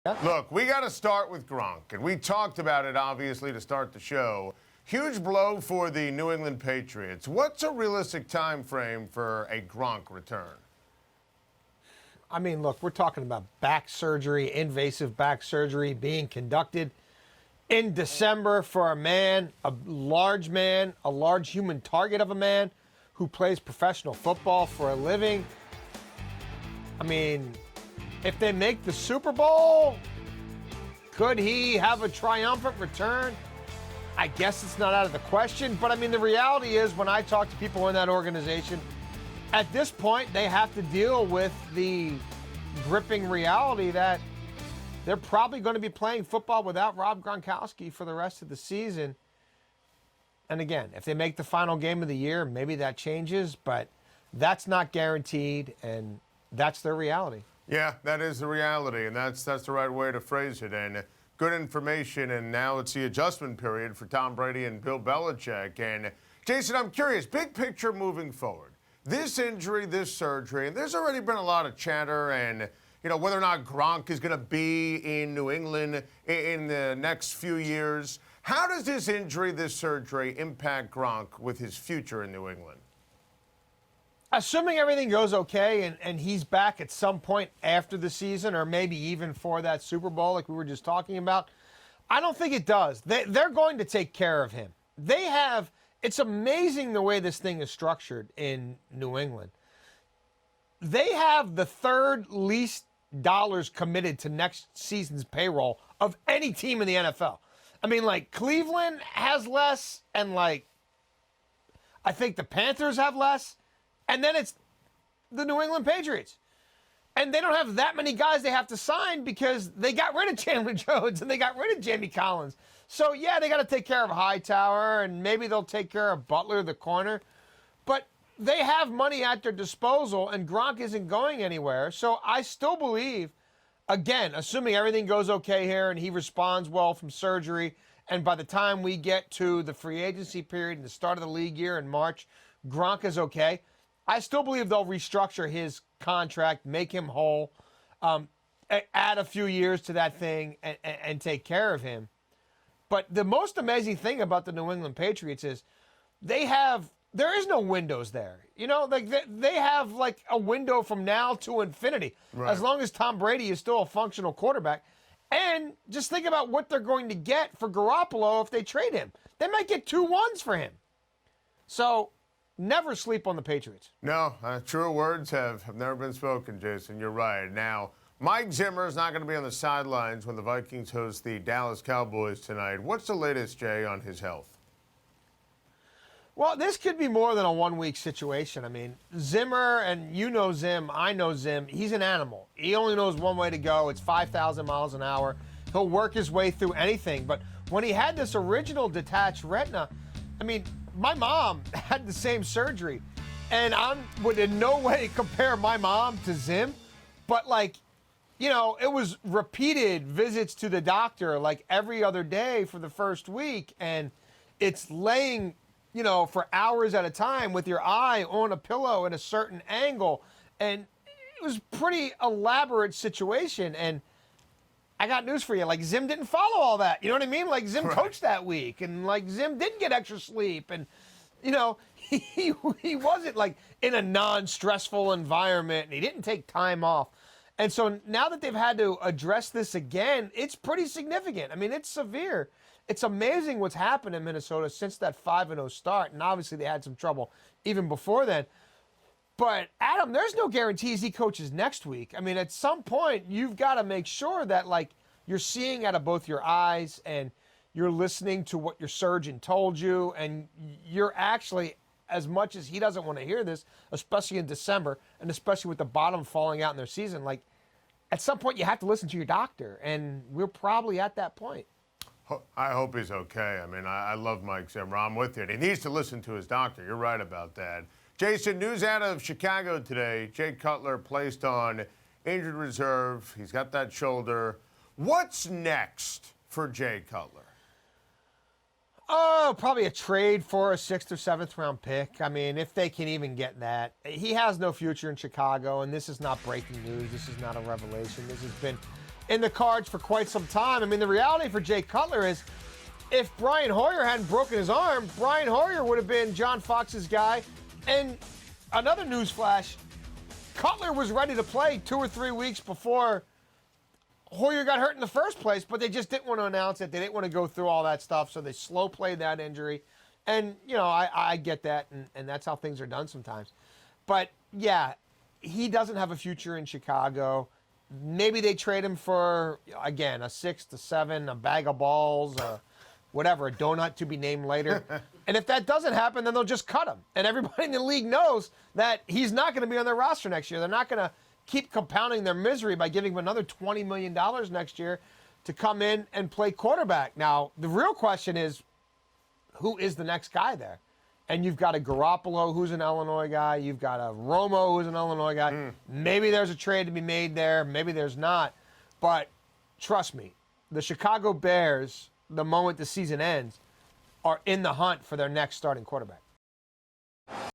Yeah. Look, we got to start with Gronk, and we talked about it, obviously, to start the show. Huge blow for the New England Patriots. What's a realistic time frame for a Gronk return? I mean, look, we're talking about back surgery, invasive back surgery being conducted in December for a man, a large human target of a man who plays professional football for a living. I mean, if they make the Super Bowl, could he have a triumphant return? I guess it's not out of the question, but I mean, the reality is when I talk to people in that organization, at this point, they have to deal with the gripping reality that they're probably going to be playing football without Rob Gronkowski for the rest of the season. And again, if they make the final game of the year, maybe that changes, but that's not guaranteed, and that's their reality. Yeah, that is the reality, and that's the right way to phrase it. And good information, and now it's the adjustment period for Tom Brady and Bill Belichick. And Jason, I'm curious, big picture moving forward. This injury, this surgery, and there's already been a lot of chatter and, whether or not Gronk is going to be in New England in the next few years. How does this injury, this surgery, impact Gronk with his future in New England? Assuming everything goes okay and he's back at some point after the season or maybe even for that Super Bowl like we were just talking about, I don't think it does. They're going to take care of him. It's amazing the way this thing is structured in New England. They have the third least dollars committed to next season's payroll of any team in the NFL. I mean, Cleveland has less, and I think the Panthers have less. And then it's the New England Patriots. And they don't have that many guys they have to sign because they got rid of Chandler Jones and they got rid of Jamie Collins. So, yeah, they got to take care of Hightower, and maybe they'll take care of Butler, the corner. But they have money at their disposal, and Gronk isn't going anywhere. So I still believe, again, assuming everything goes okay here and he responds well from surgery, and by the time we get to the free agency period and the start of the league year in March, Gronk is okay. I still believe they'll restructure his contract, make him whole, add a few years to that thing, and take care of him. But the most amazing thing about the New England Patriots is there is no windows there. They have a window from now to infinity, right, as long as Tom Brady is still a functional quarterback. And just think about what they're going to get for Garoppolo if they trade him. They might get 2 1s for him. So never sleep on the Patriots. No, truer words have never been spoken, Jason. You're right. Now, Mike Zimmer is not going to be on the sidelines when the Vikings host the Dallas Cowboys tonight. What's the latest, Jay, on his health? Well, this could be more than a 1-week situation. I mean, Zimmer, and you know Zim, I know Zim, he's an animal. He only knows one way to go. It's 5,000 miles an hour. He'll work his way through anything. But when he had this original detached retina, I mean, my mom had the same surgery, and I would in no way compare my mom to Zim, but it was repeated visits to the doctor every other day for the first week, and it's laying, for hours at a time with your eye on a pillow at a certain angle, and it was a pretty elaborate situation, and I got news for you. Zim didn't follow all that. You know what I mean? Zim coached that week, and Zim didn't get extra sleep, and he wasn't in a non-stressful environment, and he didn't take time off. And so now that they've had to address this again, it's pretty significant. I mean, it's severe. It's amazing what's happened in Minnesota since that 5-0 start, and obviously they had some trouble even before then. But, Adam, there's no guarantees he coaches next week. I mean, at some point, you've got to make sure that, you're seeing out of both your eyes and you're listening to what your surgeon told you, and you're actually, as much as he doesn't want to hear this, especially in December, and especially with the bottom falling out in their season, at some point you have to listen to your doctor, and we're probably at that point. I hope he's okay. I mean, I love Mike Zimmer. I'm with you. He needs to listen to his doctor. You're right about that. Jason, news out of Chicago today. Jay Cutler placed on injured reserve. He's got that shoulder. What's next for Jay Cutler? Oh, probably a trade for a 6th or 7th round pick. I mean, if they can even get that. He has no future in Chicago, and this is not breaking news. This is not a revelation. This has been in the cards for quite some time. I mean, the reality for Jay Cutler is if Brian Hoyer hadn't broken his arm, Brian Hoyer would have been John Fox's guy. And another news flash, Cutler was ready to play 2 or 3 weeks before Hoyer got hurt in the first place, but they just didn't want to announce it. They didn't want to go through all that stuff, so they slow played that injury. And, you know, I get that, and that's how things are done sometimes. But, yeah, he doesn't have a future in Chicago. Maybe they trade him for, again, a 6 to 7, a bag of balls, whatever, a donut to be named later. And if that doesn't happen, then they'll just cut him. And everybody in the league knows that he's not going to be on their roster next year. They're not going to keep compounding their misery by giving him another $20 million next year to come in and play quarterback. Now, the real question is, who is the next guy there? And you've got a Garoppolo, who's an Illinois guy. You've got a Romo, who's an Illinois guy. Maybe there's a trade to be made there. Maybe there's not. But trust me, the Chicago Bears, the moment the season ends, are in the hunt for their next starting quarterback.